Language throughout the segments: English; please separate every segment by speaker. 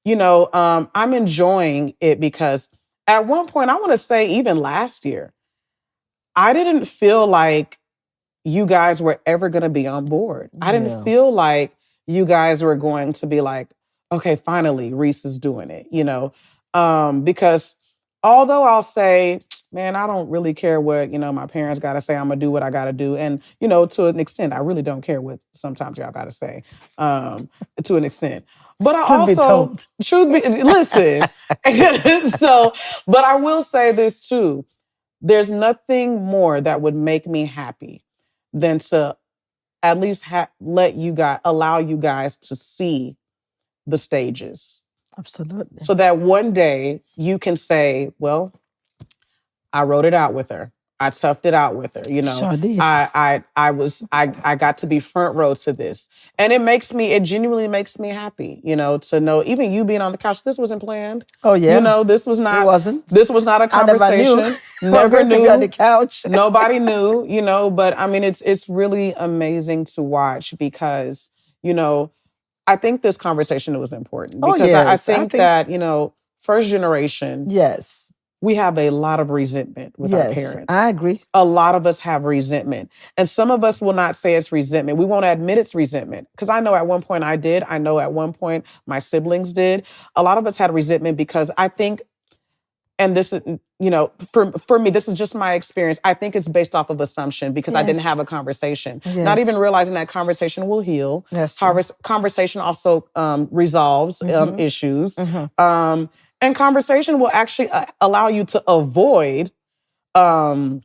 Speaker 1: I'm enjoying it because at one point, I want to say even last year, I didn't feel like you guys were ever going to be on board. I didn't
Speaker 2: Yeah.
Speaker 1: feel like you guys were going to be like, okay, finally, Reese is doing it, because although I'll say, man, I don't really care what, my parents got to say. I'm going to do what I got to do. And, to an extent, I really don't care what sometimes y'all got to say, to an extent. But I
Speaker 2: Truth be
Speaker 1: also,
Speaker 2: told.
Speaker 1: listen. But I will say this too. There's nothing more that would make me happy than to at least allow you guys to see the stages.
Speaker 2: Absolutely.
Speaker 1: So that one day you can say, well, I wrote it out with her. I toughed it out with her.
Speaker 2: Sure did.
Speaker 1: I got to be front row to this. And it genuinely makes me happy, to know even you being on the couch, this wasn't planned.
Speaker 2: Oh yeah.
Speaker 1: This was not,
Speaker 2: It wasn't.
Speaker 1: this was not a conversation.
Speaker 2: I never knew. I was going to be on the couch.
Speaker 1: Nobody knew, but I mean, it's really amazing to watch because, I think this conversation was important because I think that, first generation.
Speaker 2: Yes.
Speaker 1: We have a lot of resentment with our
Speaker 2: Yes,
Speaker 1: parents.
Speaker 2: I agree.
Speaker 1: A lot of us have resentment. And some of us will not say it's resentment. We won't admit it's resentment. Because I know at one point I did. I know at one point my siblings did. A lot of us had resentment because I think, and this is, for me, this is just my experience. I think it's based off of assumption because I didn't have a conversation.
Speaker 2: Yes.
Speaker 1: Not even realizing that conversation will heal.
Speaker 2: That's true.
Speaker 1: Conversation also resolves issues.
Speaker 2: Mm-hmm.
Speaker 1: And conversation will actually allow you to avoid negativity.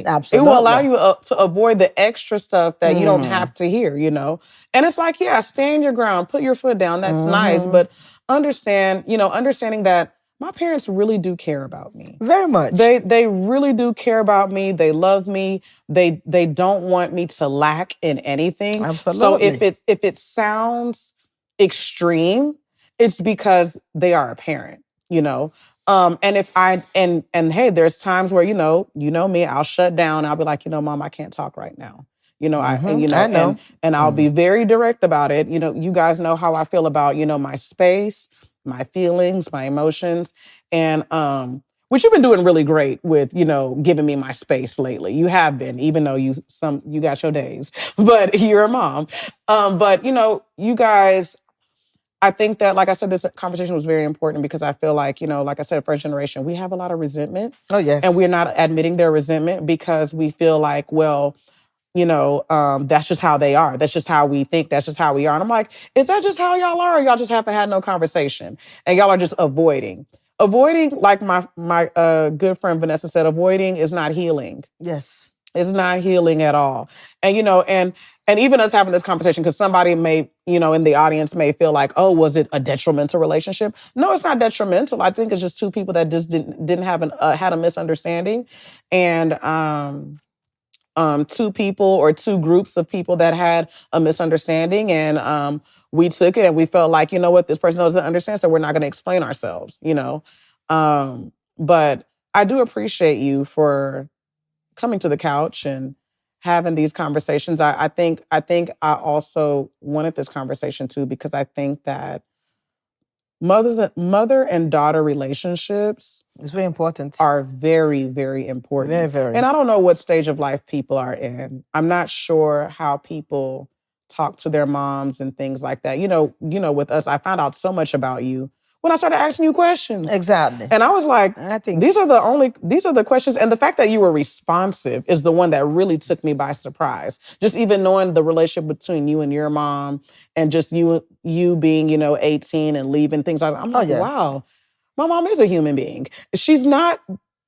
Speaker 2: Absolutely.
Speaker 1: It will allow you to avoid the extra stuff that you don't have to hear, And it's like, yeah, stand your ground, put your foot down. That's nice. But understanding that my parents really do care about me.
Speaker 2: Very much.
Speaker 1: They really do care about me. They love me. They don't want me to lack in anything.
Speaker 2: Absolutely.
Speaker 1: So if it sounds extreme, it's because they are a parent, and if and hey, there's times where, me, I'll shut down. I'll be like, Mom, I can't talk right now. I know. And I'll be very direct about it. You guys know how I feel about, my space, my feelings, my emotions. And, which you've been doing really great with, giving me my space lately. You have been, even though you got your days, but you're a mom. But you guys, I think that, like I said, this conversation was very important because I feel like, like I said, first generation, we have a lot of resentment.
Speaker 2: Oh, yes.
Speaker 1: And we're not admitting their resentment because we feel like, well, that's just how they are. That's just how we think. That's just how we are. And I'm like, is that just how y'all are? Or y'all just haven't had no conversation and y'all are just avoiding. Avoiding, like my good friend Vanessa said, avoiding is not healing.
Speaker 2: Yes.
Speaker 1: It's not healing at all. And, and even us having this conversation, because somebody may, in the audience may feel like, oh, was it a detrimental relationship? No, it's not detrimental. I think it's just two people that just didn't have had a misunderstanding. And two people or two groups of people that had a misunderstanding. And we took it and we felt like, what, this person doesn't understand, so we're not going to explain ourselves, But I do appreciate you for coming to the couch and having these conversations. I think I also wanted this conversation too because I think that mother and daughter relationships
Speaker 2: it's very important.
Speaker 1: Are very, very important.
Speaker 2: Very, very.
Speaker 1: And I don't know what stage of life people are in. I'm not sure how people talk to their moms and things like that. With us, I found out so much about you when I started asking you questions.
Speaker 2: Exactly.
Speaker 1: And I was like,
Speaker 2: I think
Speaker 1: these are the questions. And the fact that you were responsive is the one that really took me by surprise. Just even knowing the relationship between you and your mom and just you being, 18 and leaving, things like that. I'm like, wow, my mom is a human being. She's not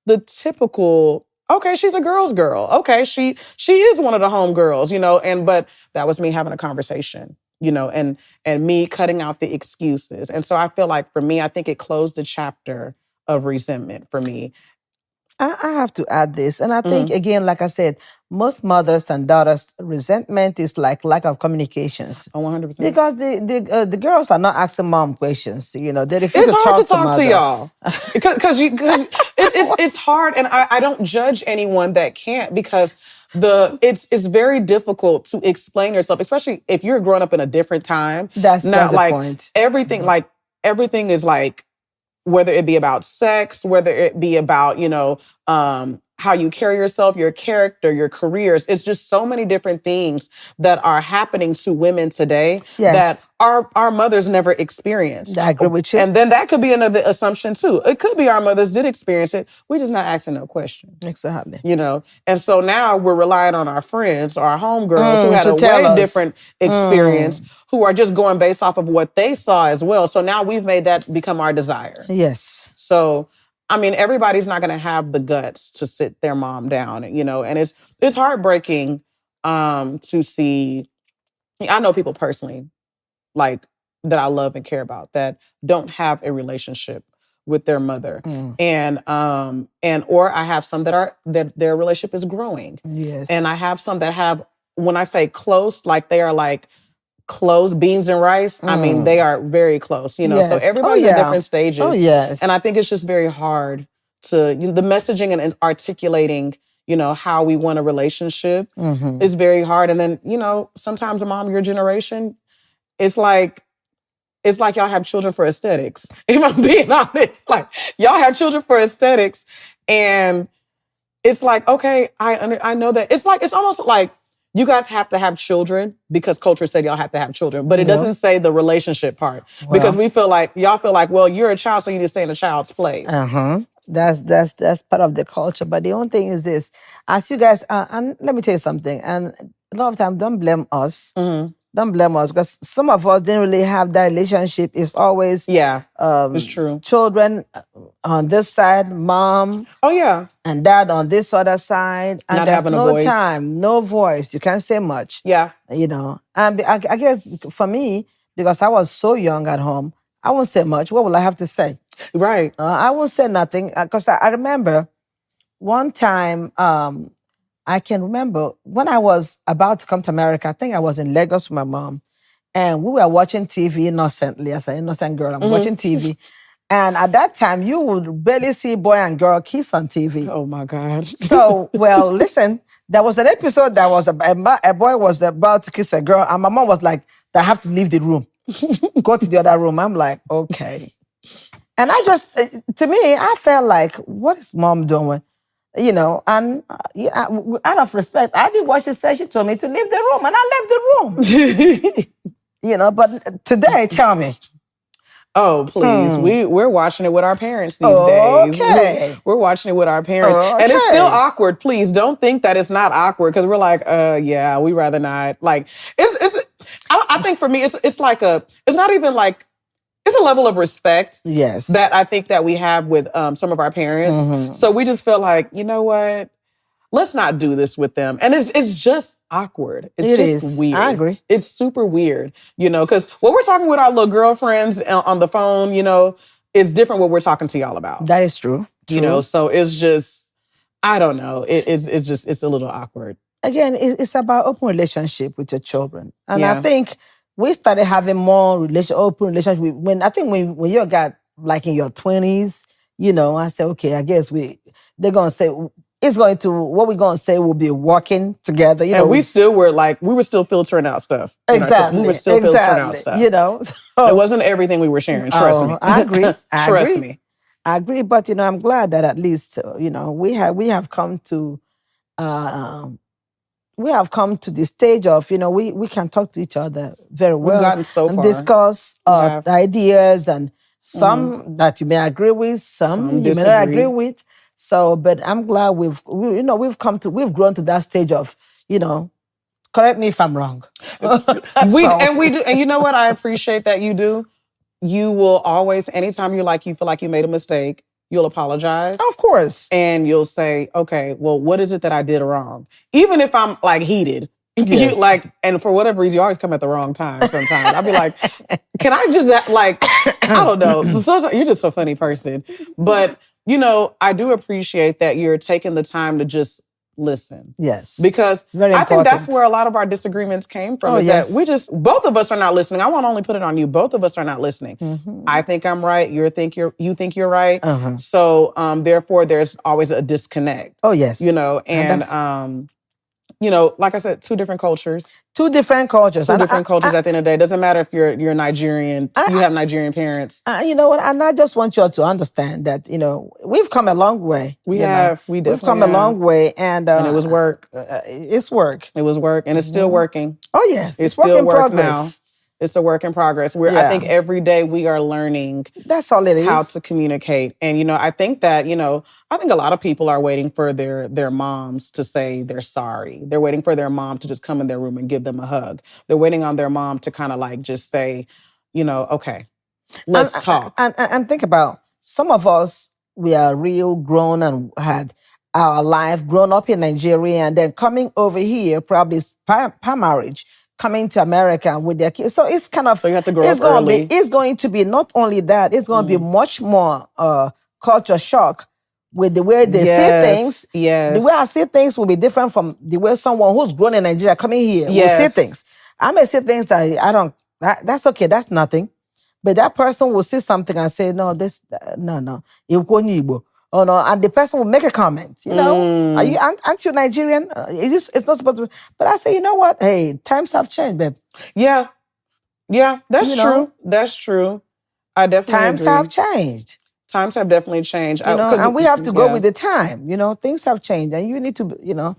Speaker 1: the typical, okay, she's a girl's girl. Okay, she is one of the home girls, but that was me having a conversation. And me cutting out the excuses. And so I feel like for me, I think it closed a chapter of resentment for me.
Speaker 2: I have to add this. And I think, again, like I said, most mothers and daughters' resentment is like lack of communications.
Speaker 1: Oh, 100%.
Speaker 2: Because the girls are not asking mom questions. They refuse
Speaker 1: to
Speaker 2: talk
Speaker 1: to
Speaker 2: mother.
Speaker 1: Y'all. Because it's hard. And I don't judge anyone that can't because it's very difficult to explain yourself, especially if you're growing up in a different time.
Speaker 2: That's
Speaker 1: Not
Speaker 2: the
Speaker 1: like
Speaker 2: point.
Speaker 1: everything, like everything is like, whether it be about sex, whether it be about, how you carry yourself, your character, your careers. It's just so many different things that are happening to women today
Speaker 2: Yes.
Speaker 1: that our mothers never experienced.
Speaker 2: I agree with you.
Speaker 1: And then that could be another assumption too. It could be our mothers did experience it. We're just not asking no questions.
Speaker 2: Exactly.
Speaker 1: And so now we're relying on our friends or our homegirls who had
Speaker 2: to
Speaker 1: a
Speaker 2: tell
Speaker 1: way
Speaker 2: us.
Speaker 1: different experience, who are just going based off of what they saw as well. So now we've made that become our desire.
Speaker 2: Yes.
Speaker 1: So, I mean, everybody's not going to have the guts to sit their mom down, and it's heartbreaking to see. I know people personally, like, that I love and care about, that don't have a relationship with their mother, and or I have some that their relationship is growing.
Speaker 2: Yes.
Speaker 1: And I have some that have, when I say close, like they are like close beans and rice. I mean, they are very close,
Speaker 2: Yes.
Speaker 1: So everybody's at different stages.
Speaker 2: Oh, yes.
Speaker 1: And I think it's just very hard to, the messaging and articulating, how we want a relationship is very hard. And then, sometimes, mom, your generation, it's like y'all have children for aesthetics. If I'm being honest, like y'all have children for aesthetics, and it's like, okay, I know that it's almost like you guys have to have children because culture said y'all have to have children, but it doesn't say the relationship part, because we feel like y'all feel like, well, you're a child, so you need to stay in a child's place.
Speaker 2: That's part of the culture. But the only thing is this: as you guys, and let me tell you something. And a lot of times, don't blame us. Don't blame us, because some of us didn't really have that relationship. It's always
Speaker 1: it's true.
Speaker 2: Children on this side, mom, and dad on this other side, and
Speaker 1: Not
Speaker 2: there's
Speaker 1: having a
Speaker 2: no
Speaker 1: voice.
Speaker 2: time, no voice. You can't say much.
Speaker 1: Yeah.
Speaker 2: And I guess for me, because I was so young at home, I won't say much. What will I have to say?
Speaker 1: Right.
Speaker 2: I won't say nothing, because I remember one time. I can remember when I was about to come to America. I think I was in Lagos with my mom, and we were watching TV innocently. As an innocent girl, I'm watching TV. And at that time, you would barely see boy and girl kiss on TV.
Speaker 1: Oh, my God.
Speaker 2: So, well, listen, there was an episode that was a boy was about to kiss a girl, and my mom was like, I have to leave the room, go to the other room. I'm like, okay. And I just, to me, I felt like, what is mom doing? And out of respect, I did what she said. She told me to leave the room, and I left the room. But today, tell me.
Speaker 1: Oh, please. We're watching it with our parents these days.
Speaker 2: Okay.
Speaker 1: We're watching it with our parents.
Speaker 2: Okay.
Speaker 1: And it's still awkward. Please don't think that it's not awkward, because we're like, yeah, we rather not. Like, I think for me, it's like it's not even like, it's a level of respect that I think that we have with some of our parents. So we just feel like, you know what? Let's not do this with them. And it's just awkward. It's just weird.
Speaker 2: I agree.
Speaker 1: It's super weird, because when we're talking with our little girlfriends on the phone, it's different what we're talking to y'all about.
Speaker 2: That is true.
Speaker 1: So it's just, I don't know. It's a little awkward.
Speaker 2: Again, it's about open relationship with your children. And I think we started having more open relationship when you got like in your 20s, I said, okay, I guess they're going to say, what we're going to say will be working together.
Speaker 1: And we were still filtering out stuff.
Speaker 2: Exactly.
Speaker 1: We were still filtering out stuff.
Speaker 2: So,
Speaker 1: it wasn't everything we were sharing. Trust me.
Speaker 2: I agree.
Speaker 1: Trust me.
Speaker 2: I agree. But, I'm glad that at least, we have come to, the stage of, we can talk to each other very well.
Speaker 1: We've gotten so far.
Speaker 2: And discuss ideas, and some that you may agree with, some you may not agree with. So, but I'm glad we've grown to that stage of, correct me if I'm wrong.
Speaker 1: And we do. And you know what? I appreciate that you do. You will always, anytime you feel like you made a mistake, you'll apologize.
Speaker 2: Of course.
Speaker 1: And you'll say, okay, well, what is it that I did wrong? Even if I'm like heated.
Speaker 2: Yes.
Speaker 1: And for whatever reason, you always come at the wrong time sometimes. I'll be like, can I just I don't know. You're just a funny person. But, I do appreciate that you're taking the time to just listen.
Speaker 2: Yes.
Speaker 1: Because
Speaker 2: very
Speaker 1: I think
Speaker 2: important.
Speaker 1: that's where a lot of our disagreements came from.
Speaker 2: Yes.
Speaker 1: That both of us are not listening. I won't only put it on you. Both of us are not listening. I think I'm right. You think you're right. So therefore there's always a disconnect.
Speaker 2: Oh, yes.
Speaker 1: And you know, like I said, two different cultures.
Speaker 2: Two different cultures.
Speaker 1: Two
Speaker 2: And
Speaker 1: different cultures at the end of the day. It doesn't matter if you're Nigerian, you have Nigerian parents.
Speaker 2: you know what? And I just want you all to understand that, you know, we've come a long way.
Speaker 1: We
Speaker 2: you know.
Speaker 1: have. We definitely
Speaker 2: We've come a long way. And
Speaker 1: it was work.
Speaker 2: It's work.
Speaker 1: It was work. And it's still working.
Speaker 2: Oh, yes.
Speaker 1: It's
Speaker 2: work
Speaker 1: still
Speaker 2: in
Speaker 1: work
Speaker 2: progress.
Speaker 1: now. It's a work in progress. I
Speaker 2: Yeah.
Speaker 1: think every day we are learning
Speaker 2: That's all it is.
Speaker 1: how to communicate. And, you know, I think that, you know, I think a lot of people are waiting for their moms to say they're sorry. They're waiting for their mom to just come in their room and give them a hug. They're waiting on their mom to kind of like just say, you know, okay, let's talk.
Speaker 2: And think about, some of us, we are real grown and had our life grown up in Nigeria and then coming over here, probably par marriage, coming to America with their kids. So it's kind of,
Speaker 1: So you have to grow
Speaker 2: it's
Speaker 1: up
Speaker 2: going
Speaker 1: early.
Speaker 2: it's going to be not only that, it's going to be much more culture shock with the way they see things.
Speaker 1: Yes.
Speaker 2: The way I see things will be different from the way someone who's grown in Nigeria coming here will see things. I may see things that I don't, that's okay, that's nothing. But that person will see something and say, no, no. Oh no, and the person will make a comment, you know, aren't you Nigerian? It's not supposed to be. But I say, you know what? Hey, times have changed, babe.
Speaker 1: Yeah, that's
Speaker 2: You
Speaker 1: true.
Speaker 2: know?
Speaker 1: That's true. I definitely
Speaker 2: Times
Speaker 1: agree.
Speaker 2: have changed.
Speaker 1: Times have definitely changed.
Speaker 2: You know, and we have to go with the time. You know, things have changed, and you need to, you know,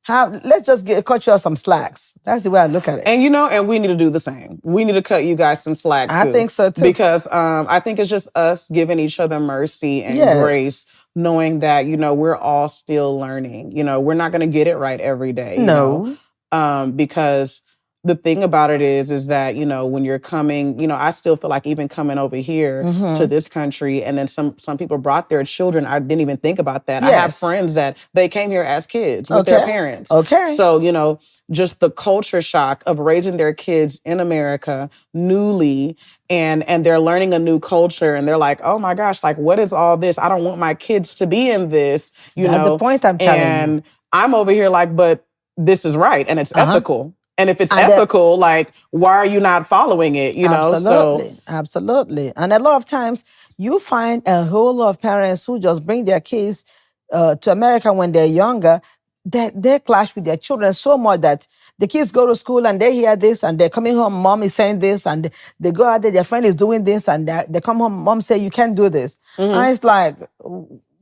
Speaker 2: let's just cut you off some slacks. That's the way I look at it.
Speaker 1: And, you know, and we need to do the same. We need to cut you guys some slack, too.
Speaker 2: I think so, too.
Speaker 1: Because I think it's just us giving each other mercy and grace, knowing that, you know, we're all still learning. You know, we're not going to get it right every day.
Speaker 2: No.
Speaker 1: You know? Because the thing about it is that, you know, when you're coming, you know, I still feel like even coming over here to this country, and then some people brought their children. I didn't even think about that.
Speaker 2: Yes.
Speaker 1: I have friends that they came here as kids with their parents.
Speaker 2: Okay.
Speaker 1: So, you know, just the culture shock of raising their kids in America newly, and they're learning a new culture, and they're like, oh my gosh, like, what is all this? I don't want my kids to be in this.
Speaker 2: That's the point I'm telling you.
Speaker 1: And I'm over here like, but this is right, and it's ethical. And if it's ethical, like, why are you not following it? You know,
Speaker 2: absolutely. And a lot of times you find a whole lot of parents who just bring their kids to America when they're younger. They clash with their children so much that the kids go to school and they hear this, and they're coming home, mom is saying this, and they go out there, their friend is doing this, and they come home, mom say, you can't do this. And it's like,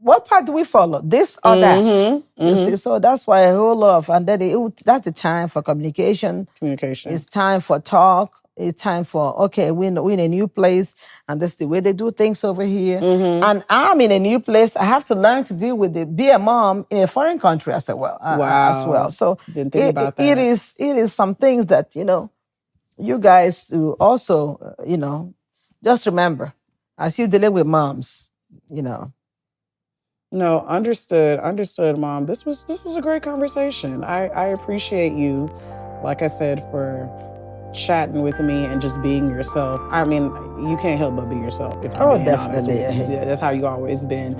Speaker 2: what part do we follow? This or that? You see, so that's why a whole lot of, and then that's the time for communication. It's time for talk. It's time for, okay, we're in a new place, and that's the way they do things over here. And I'm in a new place. I have to learn to deal with it, be a mom in a foreign country as well. As well. So
Speaker 1: didn't think about that.
Speaker 2: It is some things that, you know, you guys also, you know, just remember, as you deal with moms, you know.
Speaker 1: No, understood, Mom. This was a great conversation. I appreciate you, like I said, for chatting with me and just being yourself. I mean, you can't help but be yourself. If I'm being honest with you. That's how you always been.